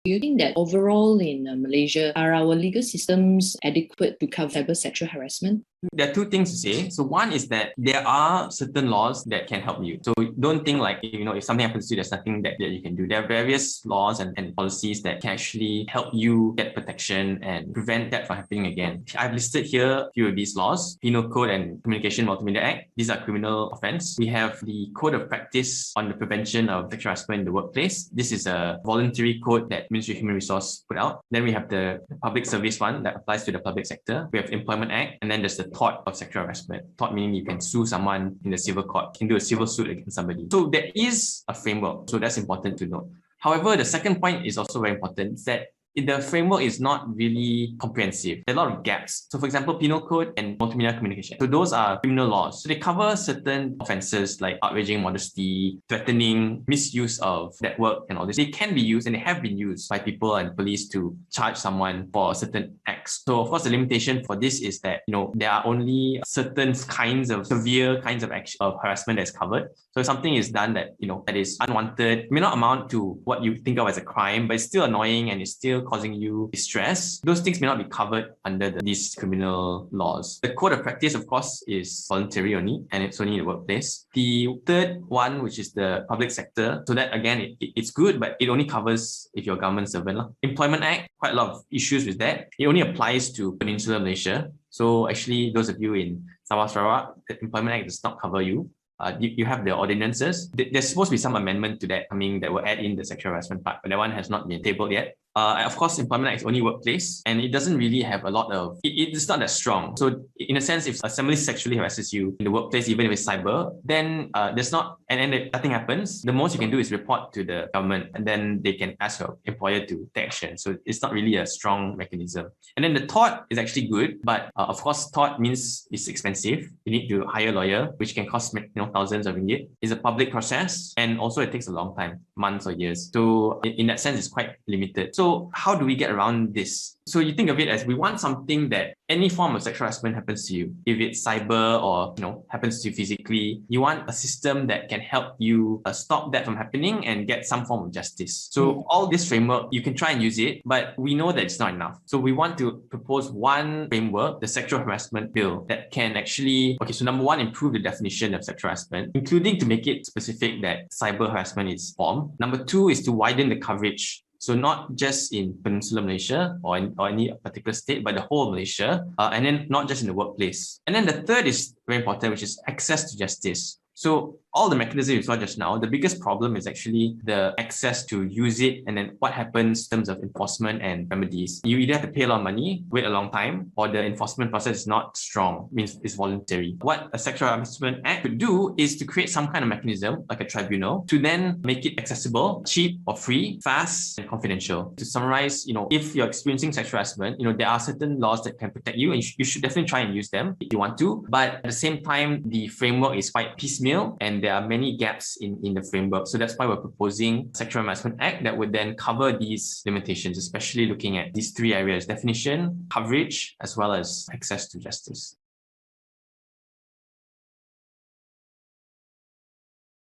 Do you think that overall in Malaysia, are our legal systems adequate to cover cyber sexual harassment? There are two things to say. So one is that there are certain laws that can help you. So don't think like, if something happens to you, there's nothing that you can do. There are various laws and policies that can actually help you get protection and prevent that from happening again. I've listed here a few of these laws: Penal Code and Communication Multimedia Act. These are criminal offense. We have the Code of Practice on the Prevention of Sexual Harassment in the Workplace. This is a voluntary code that Ministry of Human Resource put out. Then we have the Public Service one that applies to the public sector. We have Employment Act, and then there's the tort of sexual harassment. Tort meaning you can sue someone in the civil court, you can do a civil suit against somebody. So there is a framework. So that's important to note. However, the second point is also very important, is that the framework is not really comprehensive. There are a lot of gaps. So for example, Penal Code and Multimedia Communication. So those are criminal laws. So they cover certain offenses like outraging modesty, threatening, misuse of network and all this. They can be used and they have been used by people and police to charge someone for certain acts. So of course, the limitation for this is that, there are only certain kinds of severe kinds of action of harassment that's covered. So if something is done that, that is unwanted, may not amount to what you think of as a crime, but it's still annoying and it's still causing you distress, those things may not be covered under these criminal laws. The Code of Practice, of course, is voluntary only, and it's only in the workplace. The third one, which is the public sector, so that again, it's good, but it only covers if you're a government servant. Employment Act, quite a lot of issues with that. It only applies to Peninsular Malaysia. So actually, those of you in Sarawak, the Employment Act does not cover you. You have the ordinances. There's supposed to be some amendment to that coming that will add in the sexual harassment part, but that one has not been tabled yet. Of course, Employment Act is only workplace, and it doesn't really have a lot of, it's not that strong. So in a sense, if somebody sexually harasses you in the workplace, even if it's cyber, then there's not, and then nothing happens. The most you can do is report to the government, and then they can ask your employer to take action. So it's not really a strong mechanism. And then the tort is actually good, but of course, tort means it's expensive. You need to hire a lawyer, which can cost thousands of ringgit. It's a public process, and also it takes a long time, months or years. So in that sense, it's quite limited. So how do we get around this? So you think of it as, we want something that any form of sexual harassment happens to you, if it's cyber or happens to you physically, you want a system that can help you stop that from happening and get some form of justice. So all this framework, you can try and use it, but we know that it's not enough. So we want to propose one framework, the Sexual Harassment Bill, that can actually, so number one, improve the definition of sexual harassment, including to make it specific that cyber harassment is form. Number two is to widen the coverage. So not just in Peninsular Malaysia or any particular state, but the whole of Malaysia, and then not just in the workplace. And then the third is very important, which is access to justice. So all the mechanisms you saw just now, the biggest problem is actually the access to use it, and then what happens in terms of enforcement and remedies. You either have to pay a lot of money, wait a long time, or the enforcement process is not strong, means it's voluntary. What a Sexual Harassment Act could do is to create some kind of mechanism, like a tribunal, to then make it accessible, cheap or free, fast and confidential. To summarize, if you're experiencing sexual harassment, there are certain laws that can protect you, and you should definitely try and use them if you want to. But at the same time, the framework is quite piecemeal, and there are many gaps in the framework. So that's why we're proposing Sexual Harassment Act that would then cover these limitations, especially looking at these three areas: definition, coverage, as well as access to justice.